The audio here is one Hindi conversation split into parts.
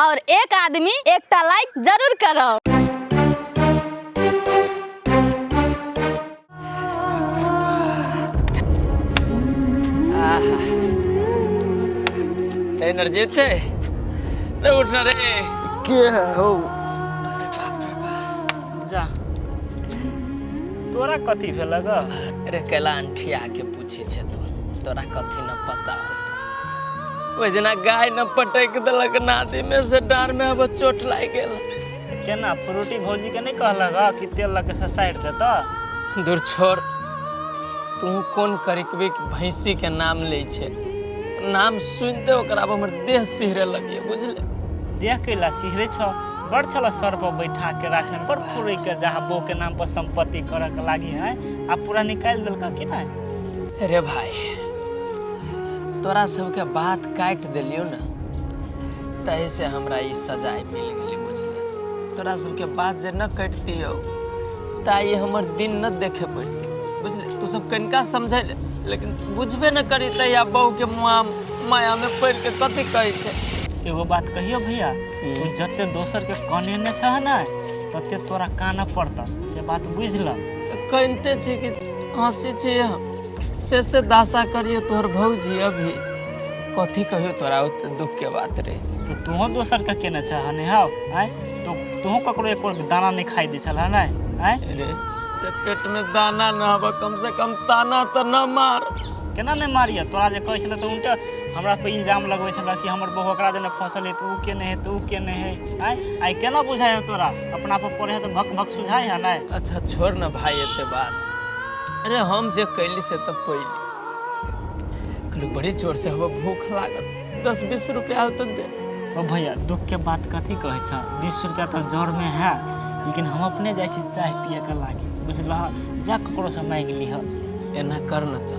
और एक आदमी एक लाइक जरूर करो। एनर्जी छे रे, उठ ना रे। के हो अरे बाप रे बाप। जा तोरा कथी भेल ग? अरे कैला अंठी आके पूछे छे तोरा कथी न पता हो। ओइ दिना गाय न पटक देलक नादी में से डार में अब चोट लाग गेल। केना फ्रूटी भौजी के नहीं कहलक कि तेल लगे से साइड दे तो? दूर छोड़, तू कौन करिकबे कि भैंसी के नाम ले छे। नाम सुनते ओकरा हमर देह सिहरे लगिए, बुझले? देह कैला सिहरे छ? बड़ छल सर पर बैठा के राखे, बड़ फुरै के जहाँ बो के नाम पर संपत्ति करे के लागी है। आ पूरा निकाल देलका कि नहीं? अरे भाई, तोरा सबके बात काट दिलियो ना, तही से हमरा ई सजाए मिल गेली, बुझले? तोरा सबके बात जे न काटतियो ताई हमर दिन न देखे पड़ती, बुझले? तू सब कनिका समझे, लेकिन बुझबे न करी तैया बहू के मुआ माया में पड़ के कथी करी छे। एगो बात कहियो भैया, तू जते दोसर के काने न छ ना तते तोरा काना पड़ता, से बात बुझ ल। कहते छे कि हंसी छे से दासा करियो तोहर भौजी अभी कथी कहियो तोरा दुख के बात रे। तो तू दोसर के केने छ हने हाउ आय? तो तू ककरो एक दाना नहीं खाई दे छल ना आय? रे पेट में दाना न हबा, कम से कम ताना तो न मार। केना नहीं मारिया? तोरा जे कहै छल तो उल्टा हमरा पे इल्जाम लगबै छल कि हमर बहू ओकरा देने फसल है, तो ऊ के नहीं है, तो ऊ के नहीं है। आय आय केना बुझाय है तोरा? अपना पर पड़े है तो भक भक सुझाय है ना? अच्छा छोड़ ना भाई एते बात। अरे हम जे कैली से तो पहले कल बड़ी जोर से हवा भूख लागत, 10-20 रुपया हो तो दे। ओ भैया, दुख के बात कथी कहै छ? 20 रुपया तो जोर में है, लेकिन हम अपने जाइ छी चाय पिए के लागी, बुझलह? जा ककरो से मांग लीह। एना कर न त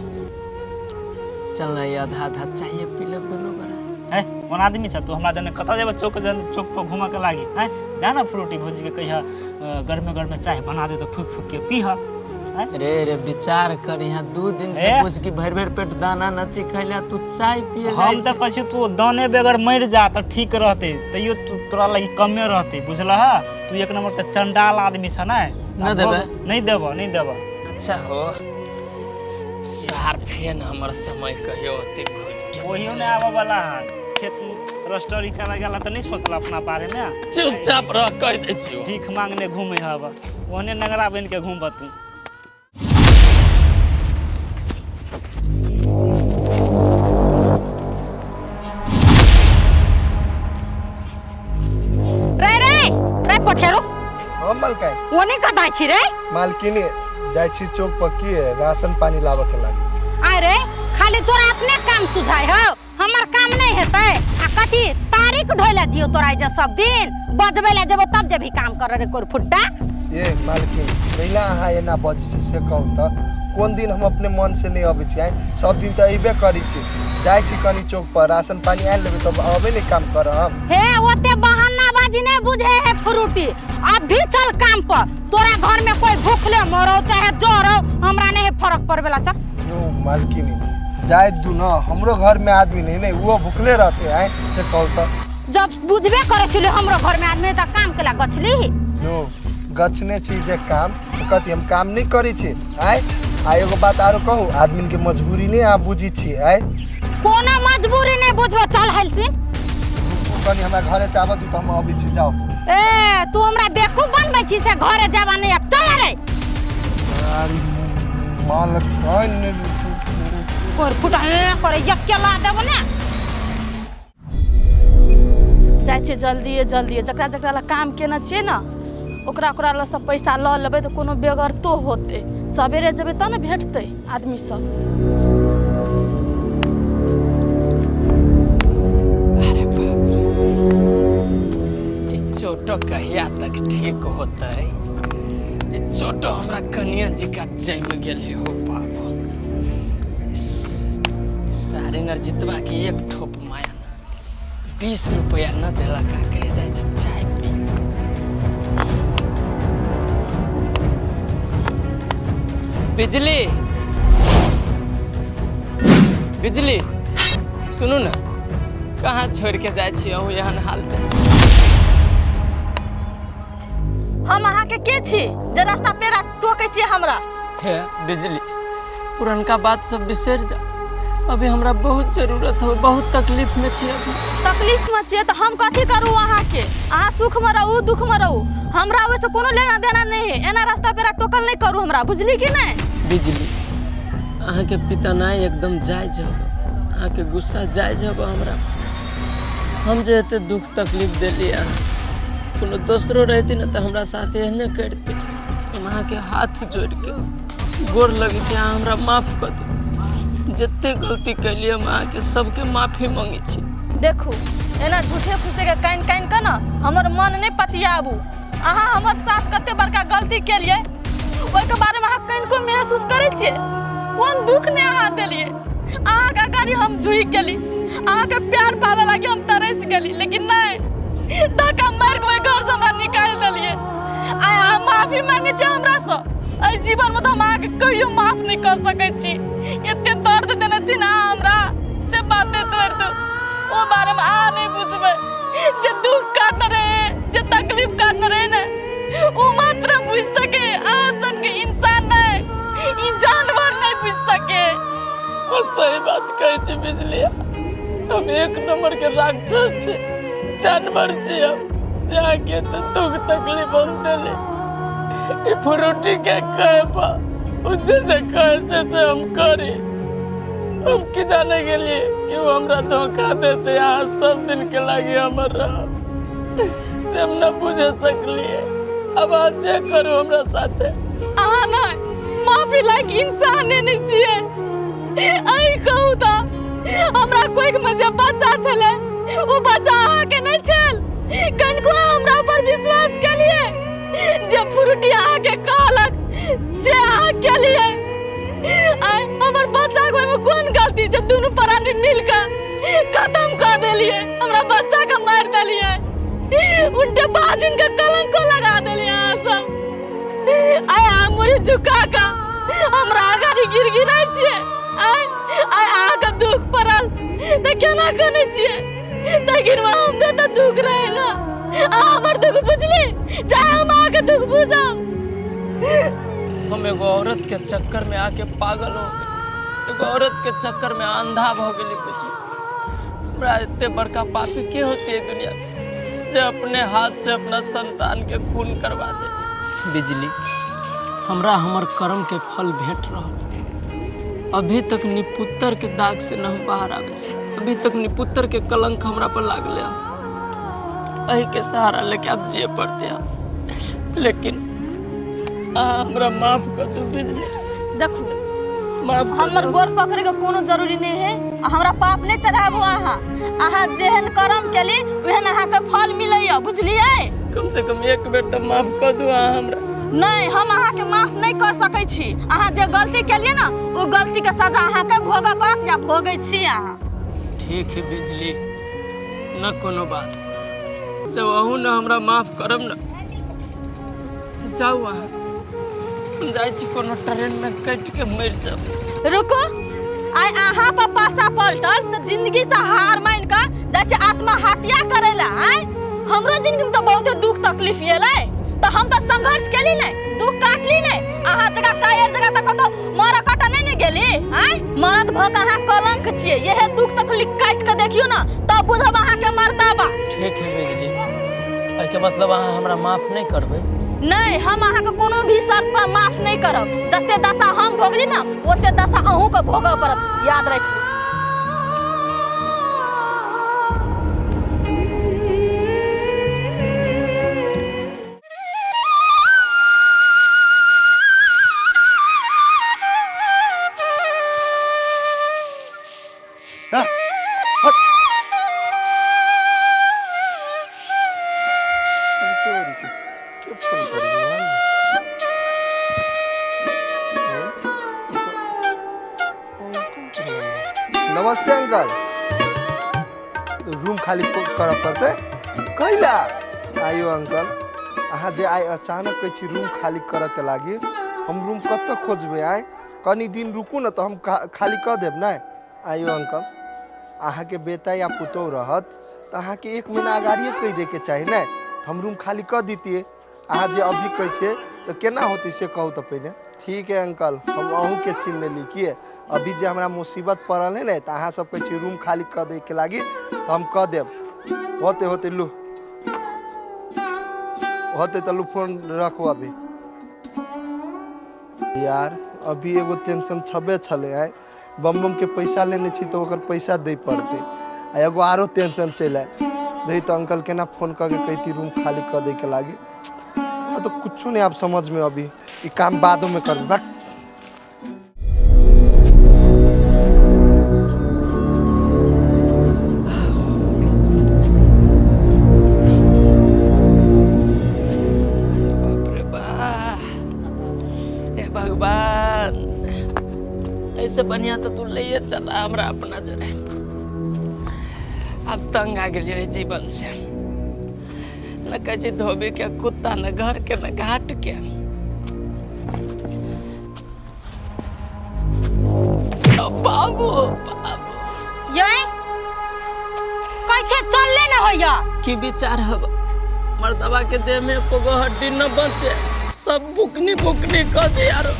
चल ना, आधा आधा चाहिए पी ले दोनों गोरा। है कौन आदमी छ तू? हमरा जने कतऽ जेबे? चौक पर घुमा के लागी है? जा ना फ्रूटी भौजी के कहिया गर्मे गर्मे चाय बना दे तो फूक फूक के पीह। रे विचार कर, यहाँ 2 दिन से पूछ की भर भर पेट दाना न चिखैला, तू चाय पिए। हम तो कहै तू दाने बेगर मर जा तो ठीक रहते, तैयो तोरा लगी कमे रहते, बुझलह? तू एक नंबर के चंडाल आदमी छ ना? न देबे? नहीं देबो, नहीं देबो। अच्छा हो, सार फेन हमर समय कहियो ओते घुल के ओहियो ने आवे वाला खेत रस्टोरी करे गेला तो नहीं सोचला अपना बारे में? चुपचाप रह, कह दे छियो। भीख मांगने घूमे हवा, ओने नगरा बन के घूमब तू। मालकिन ओने कतै छी रे? मालकिनी जाइ छी चौक पर की राशन पानी लाबे के लागी। अरे खाली तोरा अपने काम सुझाय हो, हमर काम नहीं हेतै? आ कथी तारीख ढोइला जियो तोरा जे सब दिन बजबै ला जेबो तब जे भी काम कर रे कोर फुड्डा। ये मालकिन पहिला अहाँ एना बजै छी से कहू त कोन दिन हम अपने मन से नहीं अबै छी? सब दिन त अइबे करी छी, जाइ छी कनी चौक पर राशन पानी आन लेबे तब अबे नहीं काम कर हम। हे ओते बहाना बाजी नहीं बुझे है फ्रूटी, अभी चल काम पर। तोरा घर में कोई भूखले मरो चाहे जोरो, हमरा नहीं फर्क पड़बेला। चल यो मालकिनी जाय दू न, हमरो घर में आदमी नहीं वो भूखले रहते हैं से कहू त। जब बुझबे करे छिले हमरो घर में आदमी त काम केला गछली। यो गछने छी जे काम तो कथी हम काम नहीं करी छी? आ एगो बात आरो कहू, आदमी के मजबूरी नहीं आ बुझी छी। कोनो मजबूरी नहीं बुझबो, चल हलसी। कनी हमरा घरे से आबत त हम अबै छी, जाओ। ए तू हमरा बेवकूफ बनबै छी से घरे जाबा नहीं? अब चल रे। अरे मालकिन कोर फुटा करे यक्केला देबो ने। जाइ छै जल्दी जल्दी, जकरा जकरा ला काम केना छै ना ओकरा ओकरा ला सब पैसा ल लेबै तो कोनो बेगर तो होते। सवेरे जेबै त न भेटतै आदमी सब। अरे बाप रे, ये चोटो कहिया तक ठीक होतै? ये चोटो हमरा कन्या जी का जम गेले हो बाबा। सारे नरजितवा की एक ठोप माया 20 रुपया न देला का कह दे चाय पी। बिजली बिजली सुनू ना, कहाँ छोड़ के जाए छी अहूँ एहन हाल में? हम अहाँ के छी जे रास्ता पेरा टोके छी हमरा? हे बिजली, पुरनका बात सब बिसर जा। अभी हमरा बहुत जरूरत हो, बहुत तकलीफ में छी अभी। तकलीफ में छिए तो हम कथी करूँ अहाँ के? अहाँ सुख में रहू, दुख में रहू, हमरा वैसे कोनो लेना देना नहीं है। एना रास्ता पेरा टोकल नहीं करू हमरा, बुझली कि नहीं? बिजली, अहाँ के पिता नहीं एकदम जायज हो, अहाँ के गुस्सा जायज हो हमरा। हम जे एते दुख तकलीफ दिली कोनो दोसरो रहती ना तो हमरा साथ एहने करते। हम अहाँ के हाथ जोड़ के गोर लगे छी, अहाँ हमरा माफ कर दू। जितने गलती कैलिए हम अहाँ के सबके माफी मांगे छी। देखू एना झूठे फूसे के कान कान के ना हमर मन नहीं पतियाबू। अहाँ हमर साथ कते बड़का गलती केलिए ओइ के बारे में अहाँ कन को महसूस करे छिए? कोन दुख ने अहाँ देलिए? अहाँ के गाड़ी हम झुई गेली, अहाँ के प्यार पावे लागी हम तरस गेली, लेकिन नहीं, धक्का मार के घर से हमरा निकाल देलिए। आय हम माफी मांगे छी हमरा से। एहि जीवन में तो हम अहाँ के कहियो माफ नहीं कर सकै छी। एते दर्द देने छी ना हमरा, से बातें छोड़ दो, वो बारे में आ नहीं बुझबे। जे दुख काटने रहे, जे तकलीफ काटने रहे ना, वो मात्र बुझ सके। आसन के इंसान नहीं, ई जानवर नहीं बुझ सके। वो सही बात कहे छी बिजली, हम एक नंबर के राक्षस छे, जानवर छे हम। जाके तो दुख तकलीफ हम देले, ई फ्रूटी के कहबा उजे जे कहे से हम करे। हम की जाने के लिए कि वो हमरा धोखा देते, यहाँ सब दिन के लागे हमर रह से हम न बुझे सकलिए। अब आज जे करो हमरा साथे। अहाँ नहीं माफी लायक इंसान नहीं छिए। आई कहू तो हमरा कोई में जे बच्चा छले वो बच्चा अहाँ के नहीं छल। कनको हमरा ऊपर विश्वास के लिए जे फ्रूटी अहाँ के कहलक से अहाँ के लिए। आई हमर बच्चा को में कौन गलती जे दोनों प्राणी मिलकर खत्म कर देलिए, हमरा बच्चा के मार देलिए, उनके बाजिन के कलंक लगा देलिए। अहाँ सब आय मुरी झुका का हमरा आगारी गिर गिराई छिए। आय आय अहाँ के दुख पड़ल त केना कने छिए? लेकिन हमरे तो दुख रहे ना, हमर दुख बुझली, चाहे हम अहाँ के दुख बुझाओ। हम एगो औरत के चक्कर में आके पागल हो गए, एगो औरत के चक्कर में अंधा हो गई। बुझी हमरा इतने बड़का पापी के होती है दुनिया में, जो अपने हाथ से अपना संतान के खून करवा दे। बिजली, हमरा हमर कर्म के फल भेट रहा। अभी तक निपुत्र के दाग से न हम बाहर आवे से, अभी तक निपुत्र के कलंक हमरा पर लागले। अही के सहारा लेके अब जिए पड़ते हैं, लेकिन हमरा माफ कर दो बिजली। देखू माफ हमर गोर पकड़े के कोनो जरूरी नहीं है। हमरा पाप नहीं चढ़ाबो। अहाँ जेहन कर्म केली वहन अहाँ के फल मिलैया, बुझलिए? कम से कम एक बेर तो माफ कर दो हमरा। नहीं, हम अहाँ के माफ नहीं कर सकै छी। अहाँ जे गलती केलिए ना वो गलती के सजा अहाँ के भोगऽ पड़त या भोगै छी अहाँ। ठीक है बिजली, न कोनो बात। जब अहू न हमरा माफ करब न तो जाऊ अहाँ, हम जाइ छी कोनो ट्रेन में कट के मर जाब। रुको, आय अहाँ पर पासा पलटल तो जिंदगी से हार मान कर जाइ छी आत्महत्या करे ला। आय हमरो जिंदगी में तो बहुत दुख तकलीफ एलै, तो हम तो संघर्ष केली नहीं, दुख काटली नहीं। अहाँ जगह कायर जगह तक तो मर कट नहीं गेली। आय मर्द भक अहाँ कलंक छिए, यह दुख तकलीफ काट के देखियो ना तब बुझब अहाँ के मर्दाबा। ठीक है बिजली, एके मतलब अहाँ हमरा माफ नहीं करबै? नहीं, हम अहाँ के कोनो भी शर्त पर माफ नहीं करब। जते दशा हम भोगली ना ओते दशा अहूँ के भोगऽ पड़त, याद रखियो। नमस्ते अंकल, रूम खाली कर पड़ते कैला? आयो अंकल, अहाँ जे आइ अचानक कहै छी रूम खाली करऽ के लागी, हम रूम कतऽ खोजबै? आइ कनी दिन रुकू न तो हम खाली कऽ देब। नहीं आयो अंकल, अहाँ के बेटा या पुतौह रहत तो अहाँ के 1 महीना अगाड़िए कह दे के चाही ना, हम रूम खाली कर दीतिए। अहाँ जे अभी कहै छे तो केना होती से कहू तो पहले। ठीक है अंकल, हम अहूँ के चिन्ह लिखिए। अभी जे हमरा मुसीबत पड़ल है ना तो अहाँ सब कहै छी रूम खाली कर दे के लागी तो हम कह देब। होते होते लू होते तो लू फोन रखो अभी। यार अभी एगो टेंशन छबे छले है, बम के पैसा लेने छी तो ओकर पैसा दे पड़ते। आ एगो आरो टेंशन चले दे तो अंकल के ना फोन करके कहती रूम खाली कर दे के लागी। तो कुछ नहीं आप समझ में, अभी ये काम बादों में कर बा। भगवान ऐसे बढ़िया तो तू ले चला हमरा अपना जरे। अब तंग आ गए जीवन से, न कहे धोबी के कुत्ता, न घर के, न घाट के। बाबू बाबू ये कैसे चलले न होया? की विचार हब? मर्दवा के देह में एको हड्डी न बचे, सब बुकनी बुकनी कर दे यारो।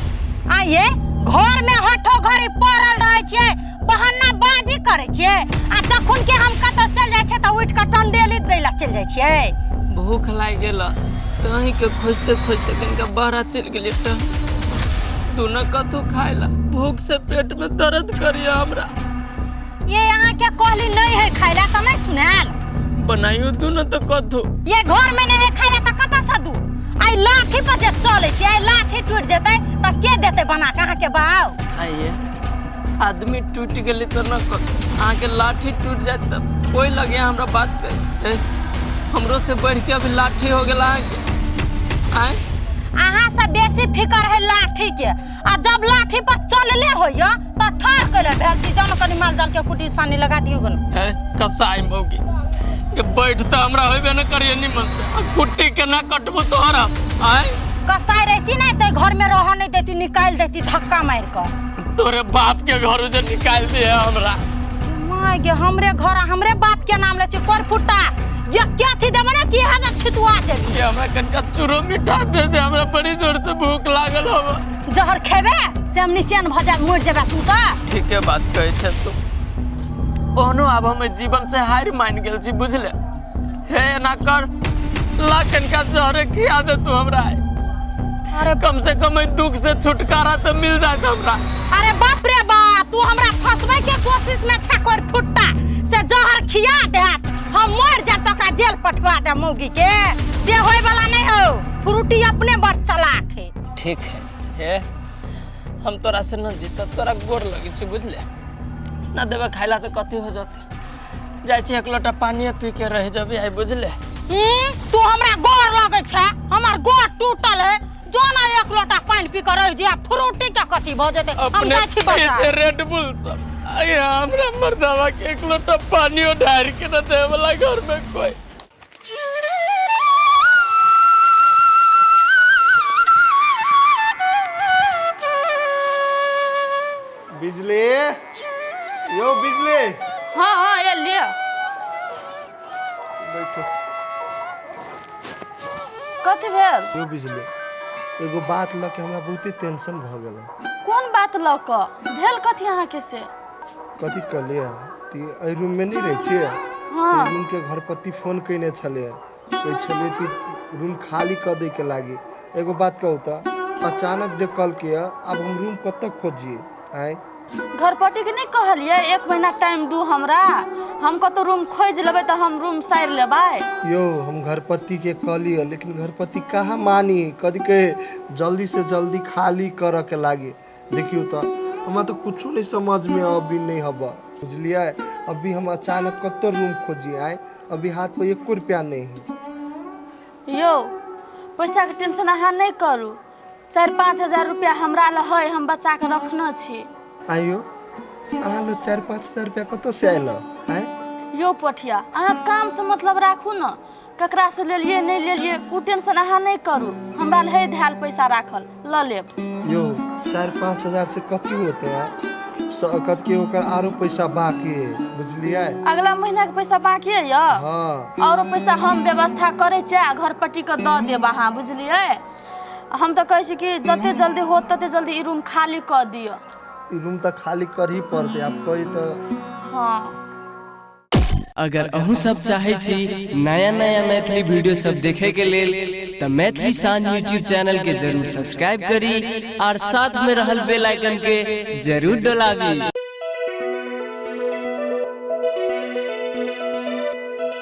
आइए घर में हठो घरी पड़ल रहे छे, बहाना बाजी करे छे, आ जखन के हम कत चल जाय छे त उठ के टंडेली दैला चल जाय छे। भूख लाग गेला तो अहीं के खोजते खोजते कनिका बहरा चल गेलिए त तू न कथू खाइला। भूख से पेट में दर्द करिया हमरा। ये यहाँ के कहली नहीं है खाइला त नहीं सुनाल। बनाइयो तू न तो कथू। ये घर में नहीं है खाइला त कत से दू? आई लाठी पर जे चले छे, आई लाठी टूट जेते त के देते बना कहां के बाऊ? आइए आदमी टूट गेली तो न कथू, अहाँ के लाठी टूट जाए त कोई लगे हमरा बात कर। हमरो से बढ़ के अभी लाठी हो गेला अहाँ के। आए अहाँ से बेसी फिकर है लाठी के, आ जब लाठी पर चलले होइयो त ठार कले भेल छी जन कनी माल जाल के कुटी सानी लगा दियो गन। है कसाई मौगी के बैठ त हमरा होइबे न करिए निमन से, आ कुट्टी के ना कटबो तोहरा। आए कसाई रहती नहीं तो घर में रह नहीं देती, निकाल देती धक्का मार कर। तोरे बाप के घर से निकाल दे हमरा। माय गे हमरे घर हमरे बाप के नाम ले छी कर फुटा। ये क्या थी देबे ना की हाथ छितवा दे। ये हमरा कनका चूरो मिठा दे दे, हमरा बड़ी जोर से भूख लागल हवा। जहर खेबे से हम नीचेन भजा मोड़ जेबे तू का। ठीक है बात कहै छै तू। ओहनो अब हम जीवन से हार मान गेल छी बुझले। हे ना कर ला कनका जहर खिया दे तू हमरा। अरे कम से कम दुख से छुटकारा तो मिल जात हमरा। अरे बाप रे बाप, तू हमरा फसवे के कोशिश में छकर फुट्टा से जहर खिया दे, हम मर जा तो का जेल पठवा दे मौगी के। जे होय वाला नहीं हो, फ्रूटी अपने बड़ चलाक है। ठीक है हे हम तोरा से न जीत, तोरा गोर लगे छी बुझले। ना देवे खाइला तो कथी हो जाते। जाय छी एक लोटा पानी पी के रह जबे आई बुझले। तू हमरा गोर लगे छे, हमर गोर टूटल है। जो ना एक लोटा पानी पी कर रह जे, फ्रूटी के कथी भ जेते। हम जाय छी बसा रेड बुल सब अरे हमरा मर्दावा के एक लोटा पानी ढार के न दे वाला घर में कोई। बिजली यो बिजली हाँ हाँ ये लिया। बैठो। कथी भेल? यो बिजली एगो बात ल के हमरा बहुते टेंशन भ गेल। कौन बात ल क भेल? कथी अहाँ के से? कथी कहलिए ती एहि रूम में नहीं रहे छिए। हाँ रूम के घरपति फोन कइने छले, कहै छले ती रूम खाली कर दे के लागी। एगो बात कहू त अचानक जे कल के अब हम रूम कत खोजिए? आए घरपति के नहीं कहलिए 1 महीना टाइम दू हमरा, हम कतो रूम खोज लेबै तो हम रूम साइर लेबै। यो हम घरपति के कहलिए लेकिन घरपति कहाँ मानी, कदी कहे जल्दी से जल्दी खाली कर के लागे। देखियो तो हमरा तो कुछ नहीं समझ में अभी नहीं हवा बुझलिए। अभी हम अचानक कतो रूम खोजिए आए, अभी हाथ में 1 रुपया नहीं है। यो पैसा के टेंशन अहाँ नहीं करू, 4-5 हजार रुपया हमरा ल है, हम बचा के रखना छी। आइयो अहाँ ल 4-5 हजार रुपया कतो से आयल आए? यो पठिया अहाँ काम से मतलब राखू न, ककरा से ले लिए नहीं ले लिए उ टेंशन अहाँ नहीं करू, हमरा ल है ध्यान पैसा राखल ल लेब। यो 4-5 हजार से कथी होते हैं? सकत के ओकर आरो पैसा बाकी है, बुझलिए? अगला महीना के पैसा बाकी है या हाँ और पैसा हम व्यवस्था करे छे घर पट्टी के द देब अहाँ बुझलिए। हम तो कहै छी कि जते जल्दी हो तते जल्दी ई रूम खाली कर दियो। ई रूम तो खाली कर ही पड़ते, आप कही तो। हाँ अगर अहूँ सब चाहे छी नया नया मैथिली वीडियो सब देखे के लेल त मैथिली शान यूट्यूब चैनल के जरूर सब्सक्राइब करी और साथ में रहल बेल आइकन के जरूर दबावी।